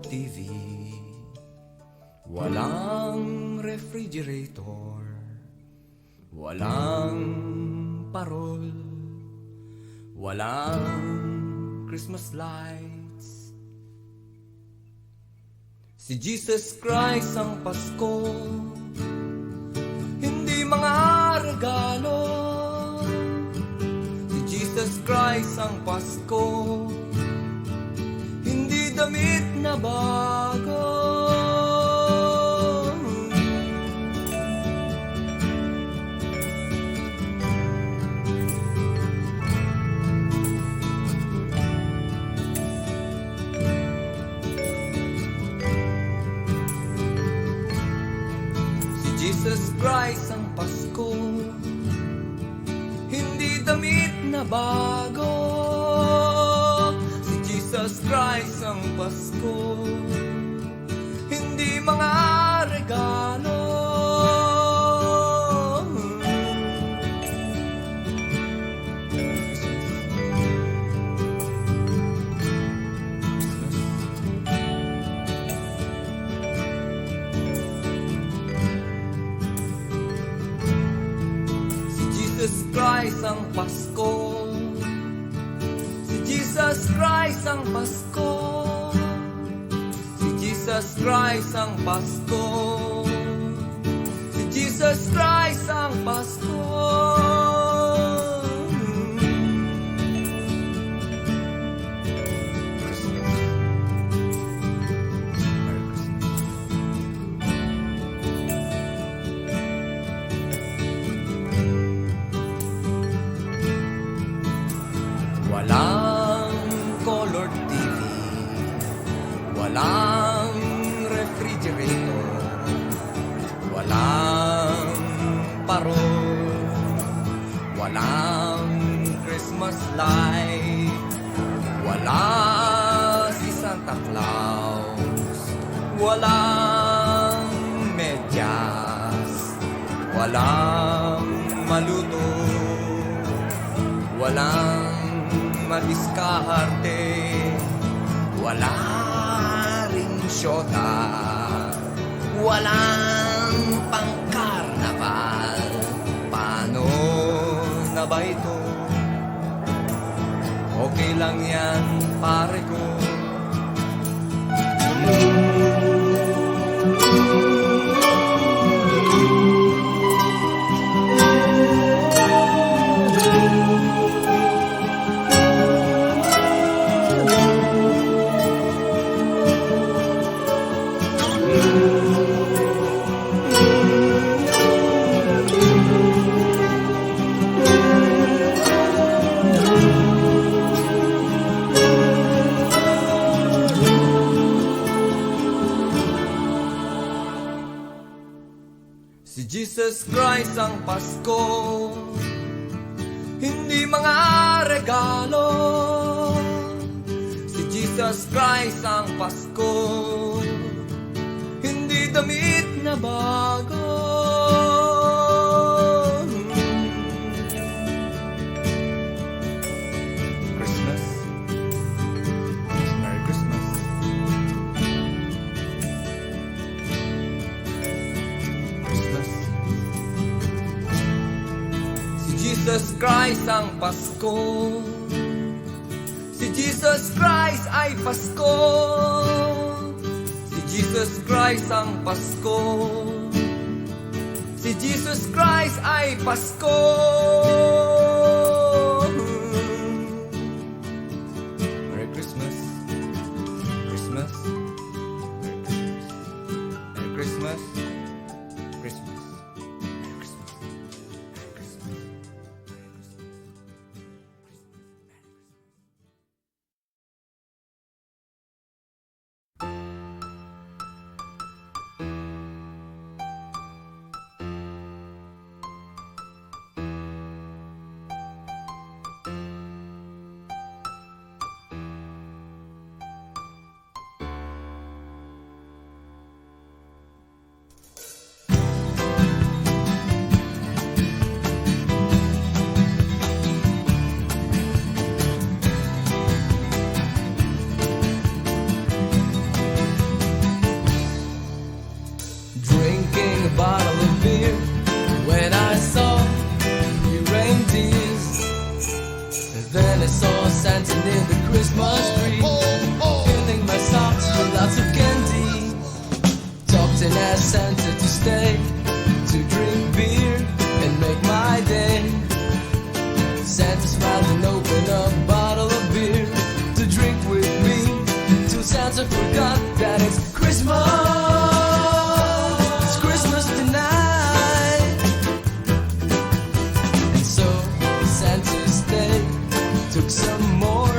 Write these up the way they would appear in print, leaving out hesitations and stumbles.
TV, walang refrigerator, walang parol, walang Christmas lights. Si Jesus Christ ang Pasko, hindi mga regalo. Si Jesus Christ ang Pasko, hindi damit na bago. Si Jesus Christ ang Pasko, hindi damit na bago. Si Jesus Christ ang Pasko, hindi mga regalo. Si Jesus Christ ang Pasko, si Jesus Christ ang Pasko, si Jesus Christ ang Pasko, si Jesus Christ ang Pasko. Walang color TV, walang refrigerator, walang parol, walang Christmas light, wala si Santa Claus, walang medyas, walang maluto, walang madiskarte, wala ring syota, walang pangkarnaval. Paano na ba ito? Okay lang yan, pare ko. Si Jesus Christ ang Pasko, hindi mga regalo. Si Jesus Christ ang Pasko, hindi damit na bago. Christmas, Merry Christmas. Jesus Christ ang Pasko, si Jesus Christ ay Pasko, si Jesus Christ ang Pasko, si Jesus Christ ay Pasko. Merry Christmas, Christmas, Merry Christmas, Christmas. Santa near the Christmas tree, filling my socks with lots of candy. Talked and asked Santa to stay, to drink beer and make my day. Santa smiled and opened a bottle of beer to drink with me, till Santa forgot that it's Christmas. It's Christmas tonight. And so Santa stayed, took some more,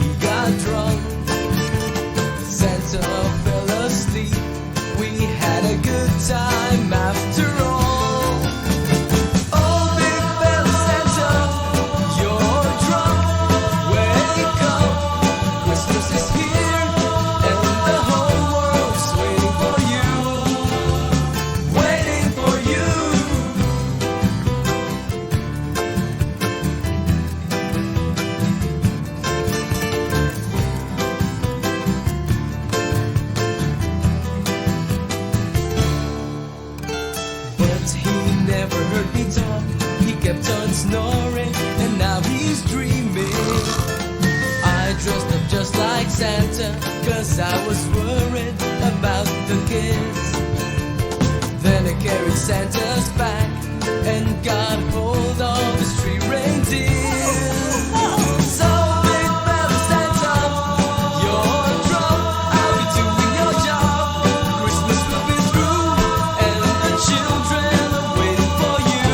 he got drunk. Santa fell asleep, we had a good time after all. Oh, big bell Santa, you're drunk, wake up. Christmas is here, and the whole world's waiting for you. Waiting for you. But he never heard me talk, he kept on snoring, and now he's dreaming. I dressed up just like Santa, 'cause I was worried about the kids. Then I carried Santa's back and got hold of his three reindeer. So big bell Santa, you're drunk, I'll be doing your job. Christmas will be through, and the children are waiting for you.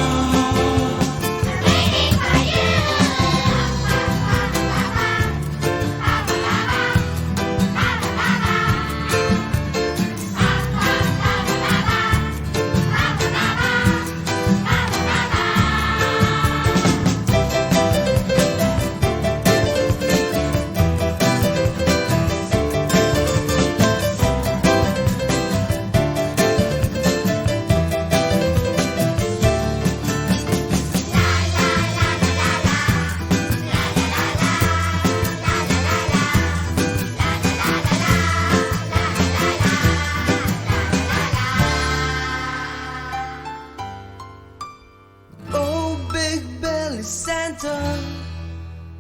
Oh, big belly Santa,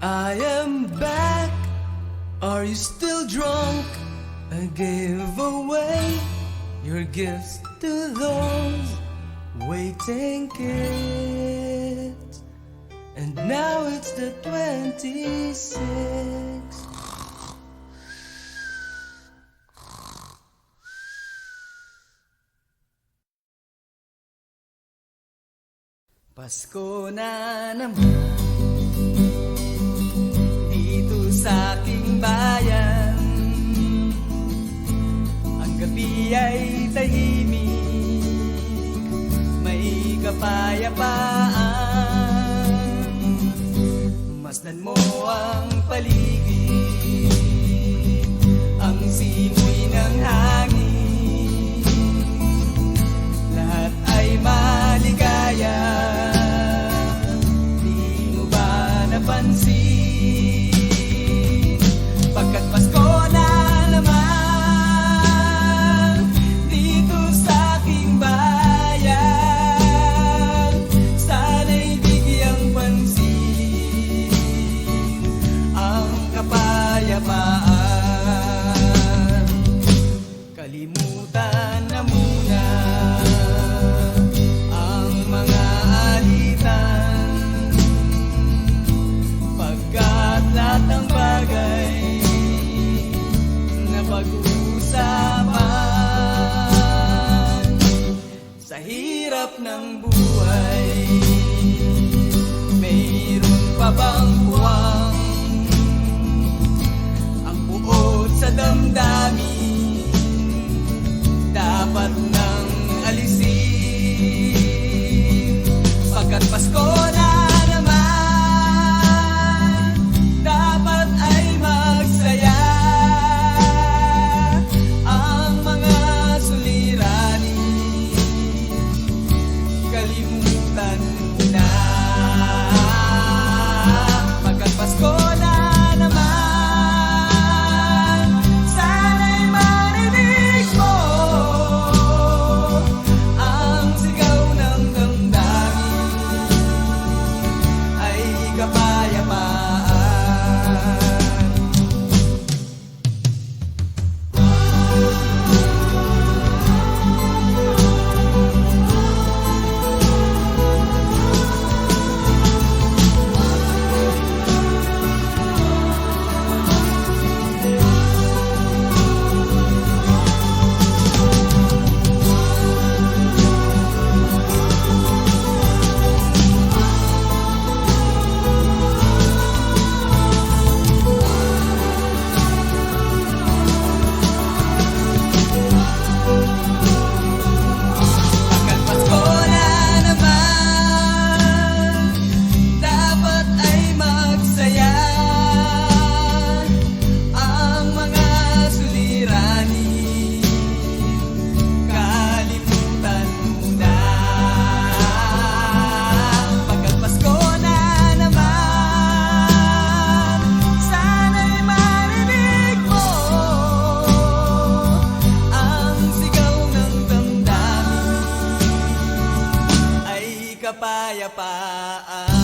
I am back. Are you still drunk? I gave away your gifts to those waiting kids, and now it's the 26th. Pasko na naman dito sa aking bayan. Ang gabi ay tahimik, may kapayapaan. Masdan mo ang paligid, ang simoy ng hangin, lahat ay maligaya. Di mo ba napansin? Pagkat Pasko na naman dito sa aking bayan, sana'y bigyang pansin ang kapayapaan. kapayapaan.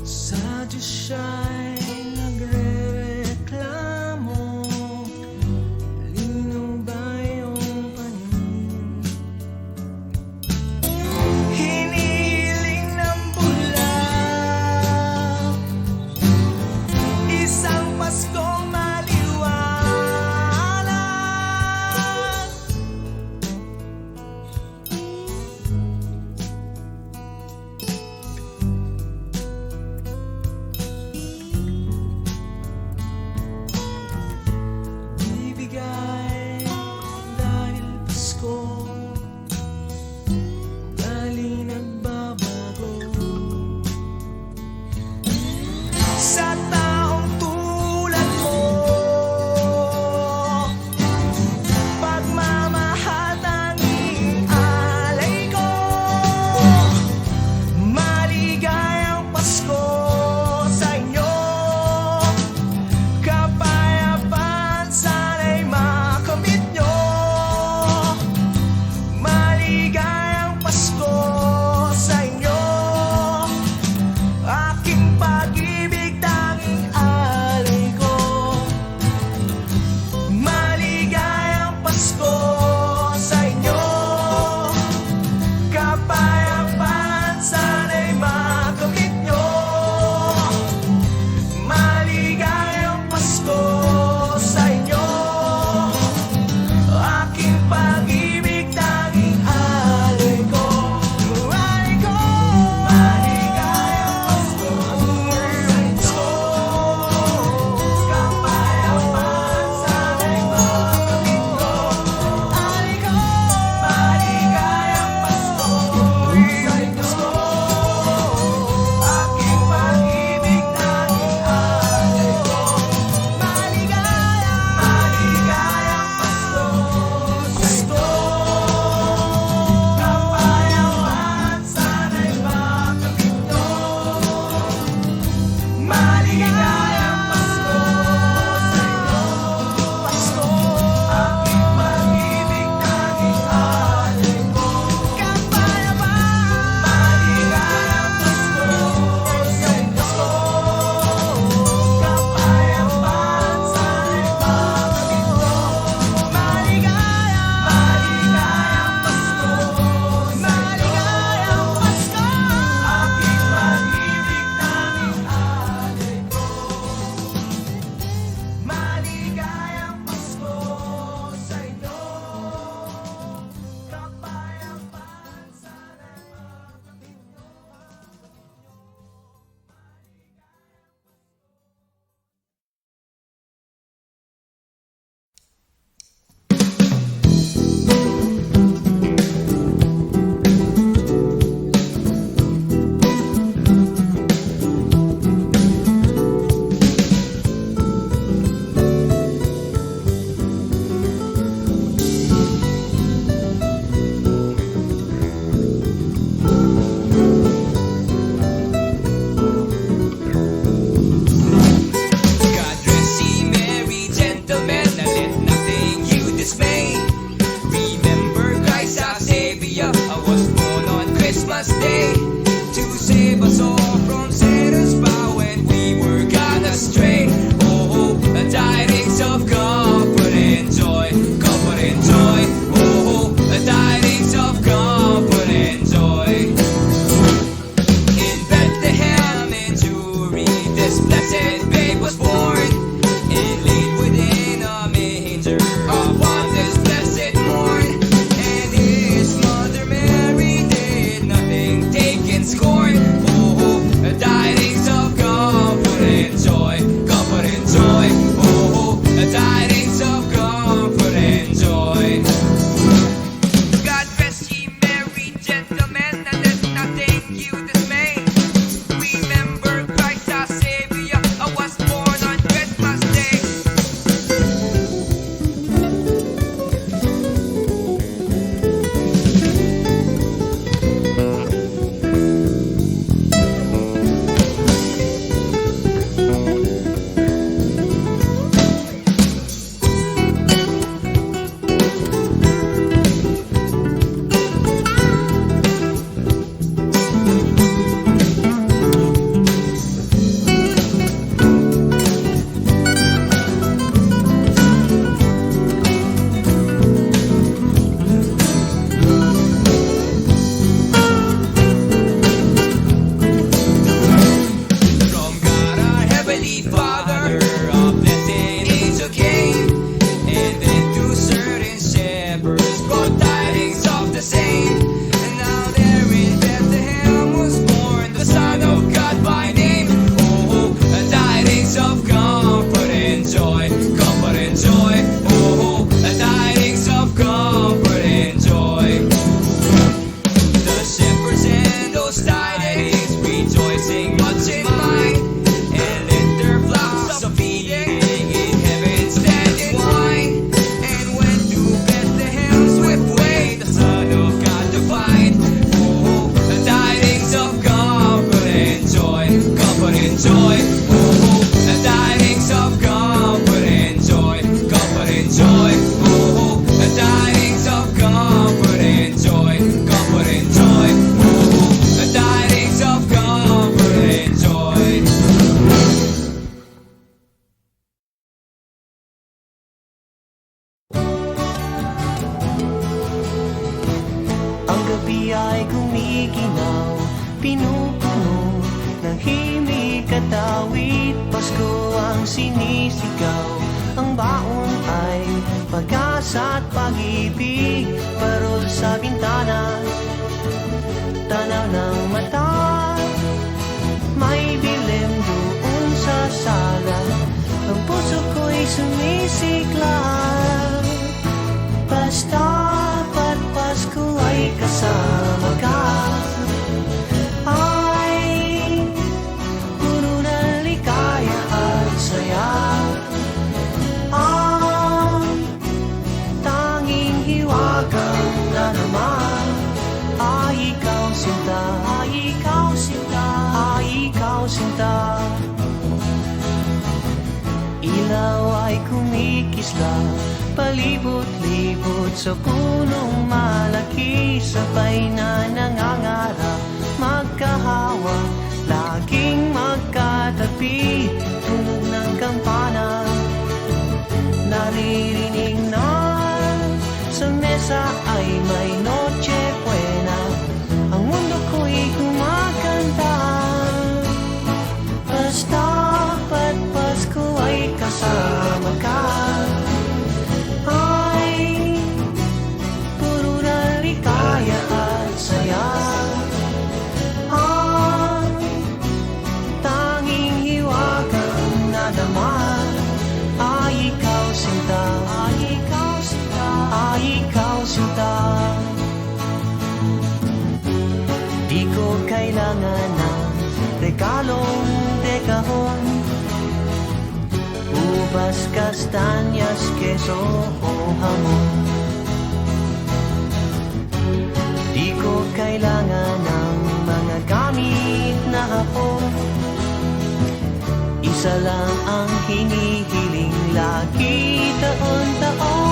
Sa Diyos siya'y nagre-reklamo, linaw ba iyong paningin? Hinihiling ng bulan, isang Paskong maliwanag. Dahil Pasko, ugali nagbabago. Sa taong tulad mo, pagmamahal tanging alay ko. Maligayang Pasko sa inyo, kapayapaan sana'y makamit nyo. Maligayang Pasko sa inyo, aking pag-ibig tanging alay ko. Maligayang Pasko sa inyo, kapayapaan sana'y makamit nyo. Maligayang Pasko sa inyo, aking pag-ibig tanging alay ko. Alay ko. Maligayang Pasko sa inyo, kapayapaan sana'y makamit nyo. Alay ko. Maligayang Pasko sa inyo, aking pag-ibig tanging alay ko. Maligayang Pasko sa inyo, kapayapaan sana'y makamit nyo. Maligayang Pasko sa inyo, Pasko, aking pag-ibig tanging alay ko. Kapayapaan. Maligayang Pasko sa inyo, kapayapaan sana'y makamit nyo. Maligayang Pasko sa inyo, aking pag-ibig tanging alay ko. Maligayang Pasko sa inyo, kapayapaan sana'y makamit nyo. God rest ye merry gentlemen, and let nothing you dismay. Remember Christ our Savior, was born on Christmas Day to save us all from Satan's power when we were gone astray. Oh, the tidings of comfort and joy, comfort and joy. Oh, the tidings of comfort and joy. pinupuno ng himig at awit. Pasko ang sinisigaw, ang baon ay pag-asa at pag-ibig. Parol sa bintana, tanaw ng mata, may dilim doon sa sala. Ang puso ko'y sumisikla, basta't Pasko ay kasama ka. Ay puno ng ligaya at saya. Ang tanging hiwagang na naman ay ikaw sinta, ay ikaw sinta, ay ikaw sinta. Ilaw ay kumikisla, palibot-libot sa punong malaki. Sabay na nangangarap, magkahawa, laging magkatabi. Tunog ng kampana, naririnig na sa mesa ay may noche buena. Ang mundo ko'y kumakanta, basta't Pasko ay kasama ka. Ay puro na ligaya at saya. Ang tanging hiwagang nadaman ay ikaw sinta, ay ikaw sinta, ay ikaw sinta. Di ko kailangan ng regalong dekahon, uvas, kastanyas, keso o hamon. Di ko kailangan ng mga gamit na hapon, isa lang ang hinihiling lagi taon-taon.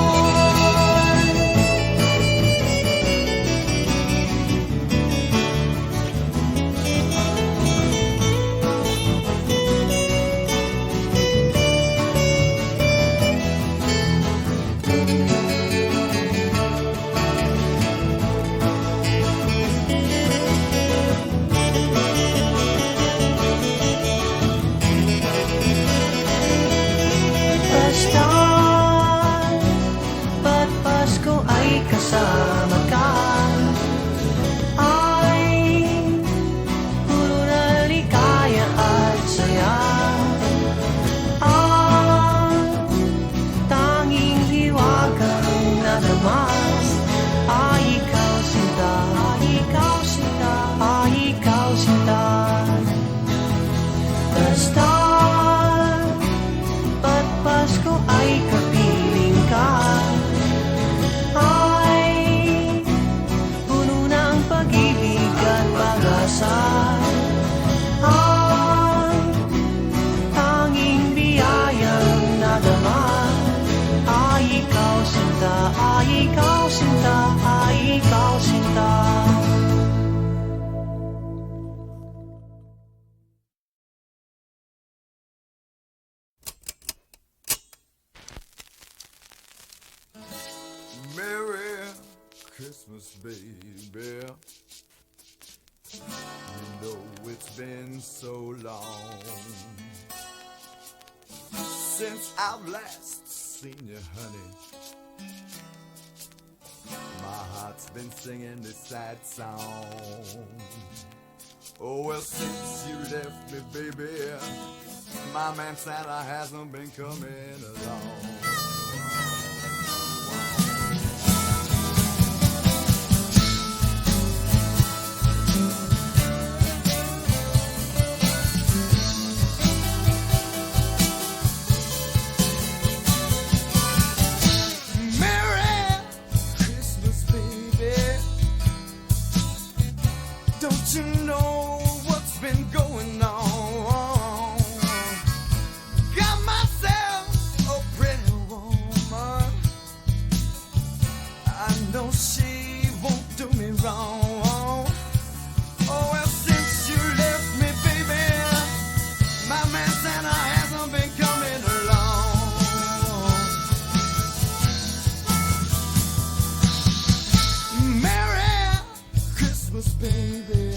Basta't Pasko ay kasama ka. Ay puro na ligaya at saya. Ang tanging hiwagang nadamas ay ikaw sinta, ay ikaw sinta, ay ikaw sinta. Basta't Pasko ay kapiling ka. Ay puno ng pag-ibig at pag-asa. Ang tanging biyayang nadama ay ikaw sinta, ay ikaw sinta, ay ikaw sinta. Merry Christmas, baby. You know it's been so long since I've last seen you, honey. My heart's been singing this sad song. Oh, well, since you left me, baby, my man Santa hasn't been coming along. Don't you know what's been going on? Got myself a pretty woman. I know she won't do me wrong. Oh, well, since you left me, baby, my man Santa hasn't been coming along. Merry Christmas, baby.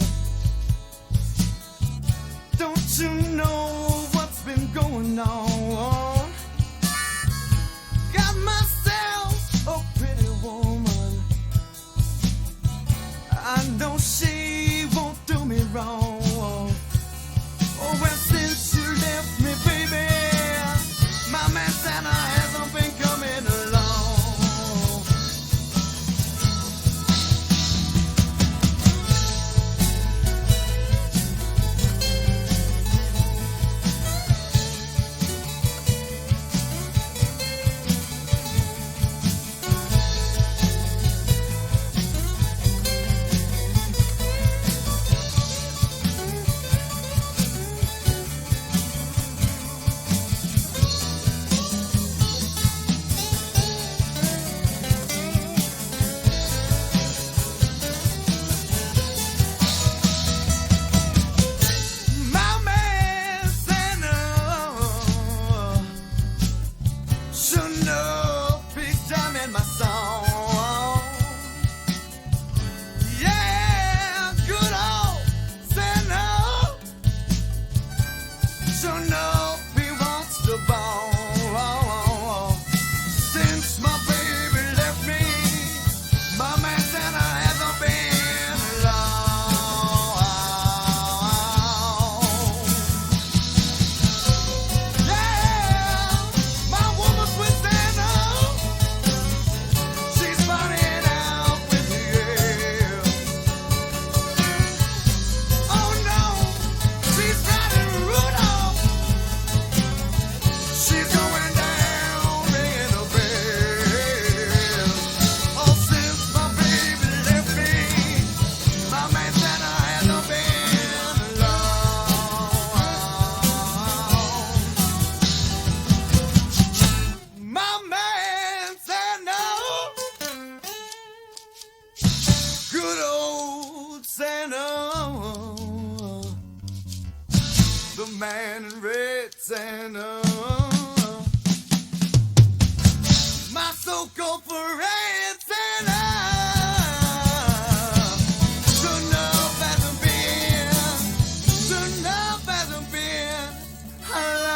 and oh, the man in red saying, oh, my so-called friends and so enough hasn't been, so enough hasn't been alone.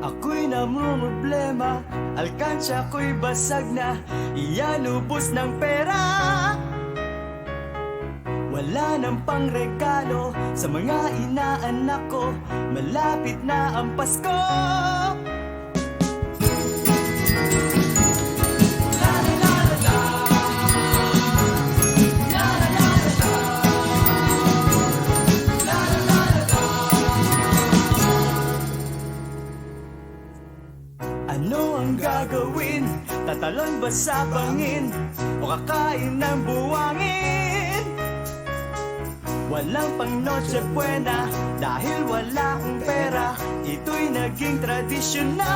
Ako'y namumroblema, alkansya ko'y basag na, iyan ubos ng pera. Wala nang pangregalo sa mga inaanak ko, malapit na ang Pasko. Ano ang gagawin? Tatalon ba sa bangin? O kakain ng buwangin? Walang pang Noche Buena dahil wala akong pera. Ito'y naging tradisyon na.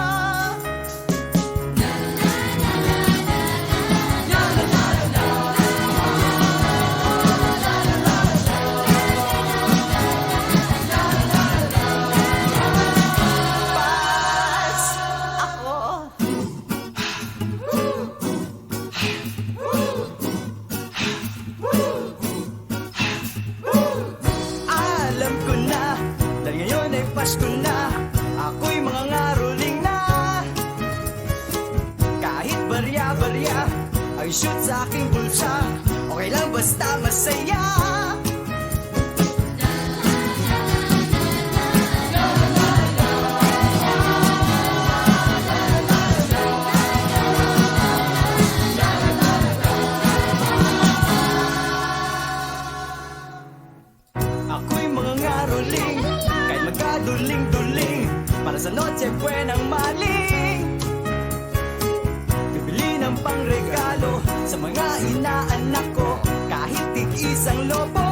Pasko na, ako'y mga ngaroling na. Kahit barya-barya ay shoot sa aking bulsa, okay lang basta masaya. Ako'y mga ngaroling, kahit magkaduling-duling, para sa Noche Buenang maling. Bibili ng pangregalo sa mga inaanak ko, kahit tig-isang lobo.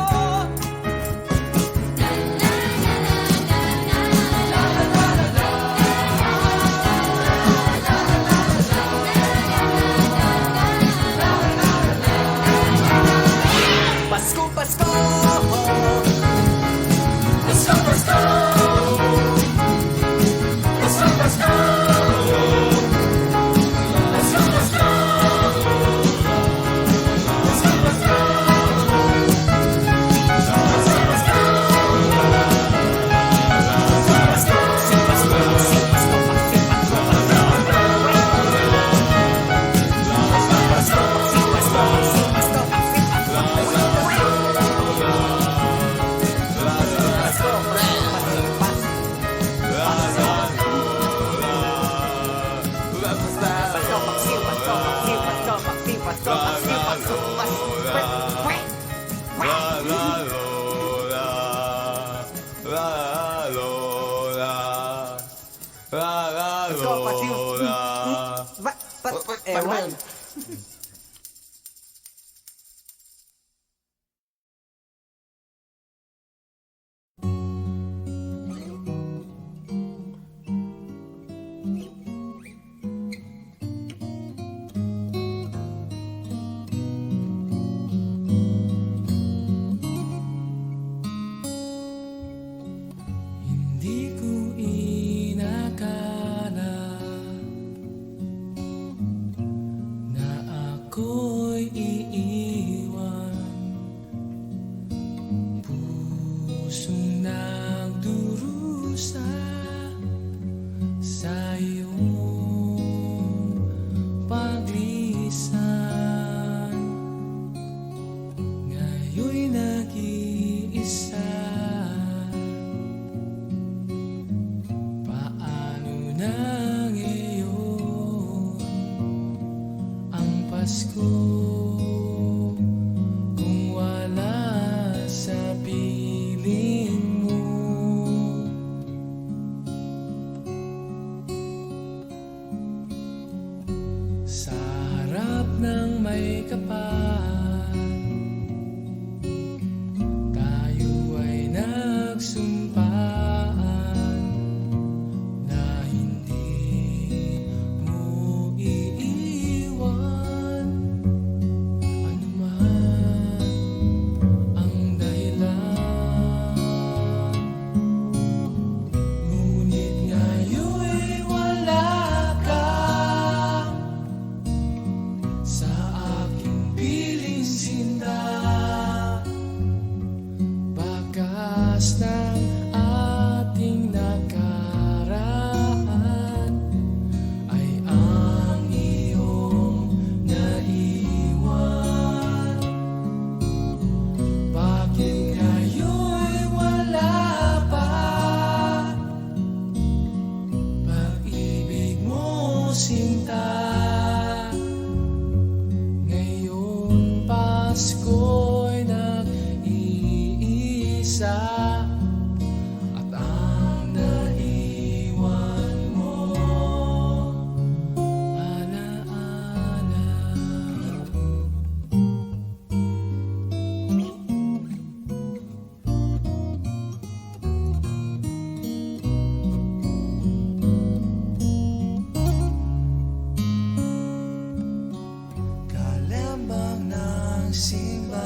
Pasko, Pasko! Pasko, Pasko! Pasko, Pasko! Pasko, Pasko! Pasko, Pasko! Ewan. Hindi ko inakala na ako'y iiwan, pusong nagdurusa sa iyong paglisan. Ngayon'y nag-iisa. Pasko Pasko'y nag-iisa at ang naiwan mo alaala. Kalembang ng simbahan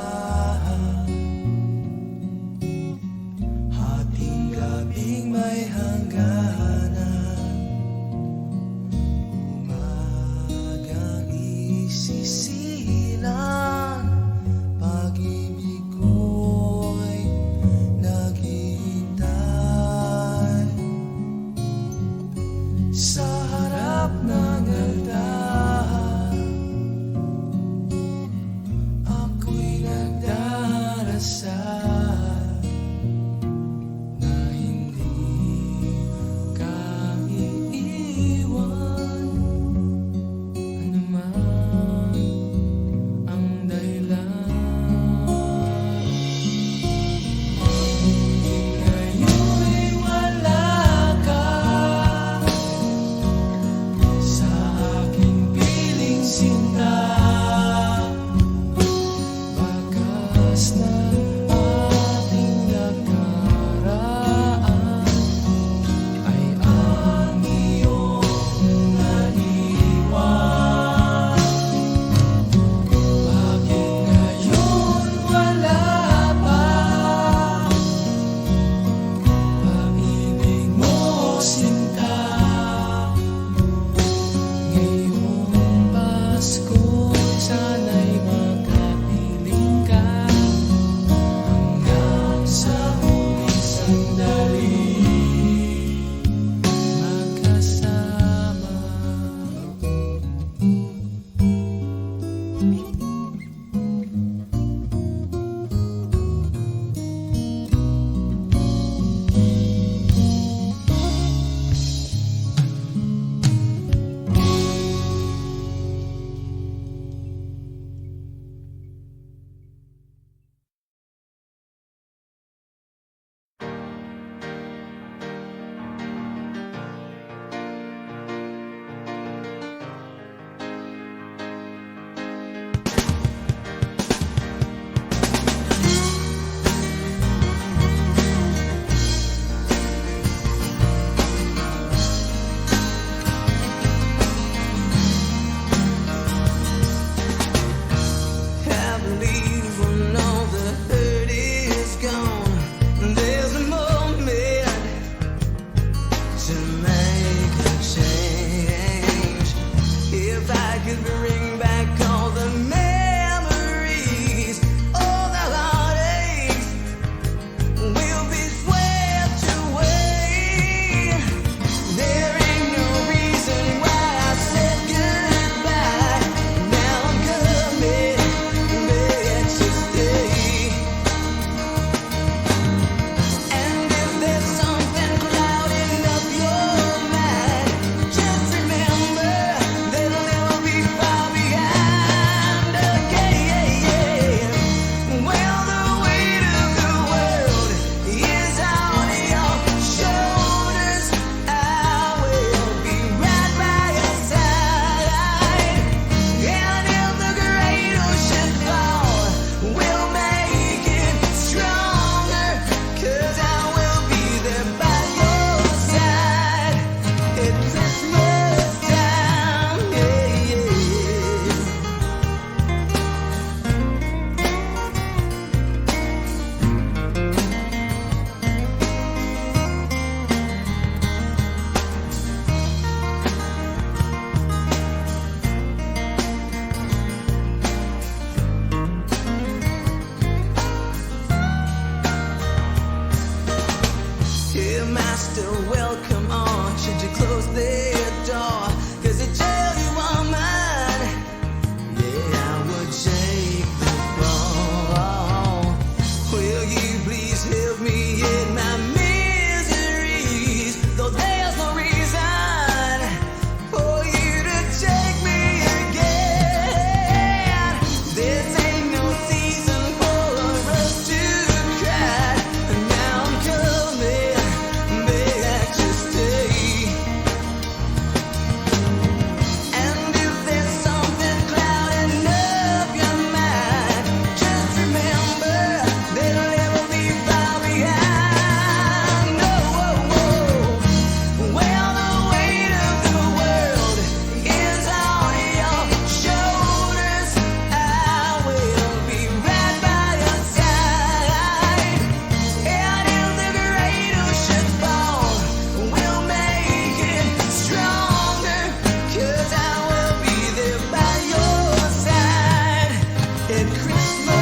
Christmas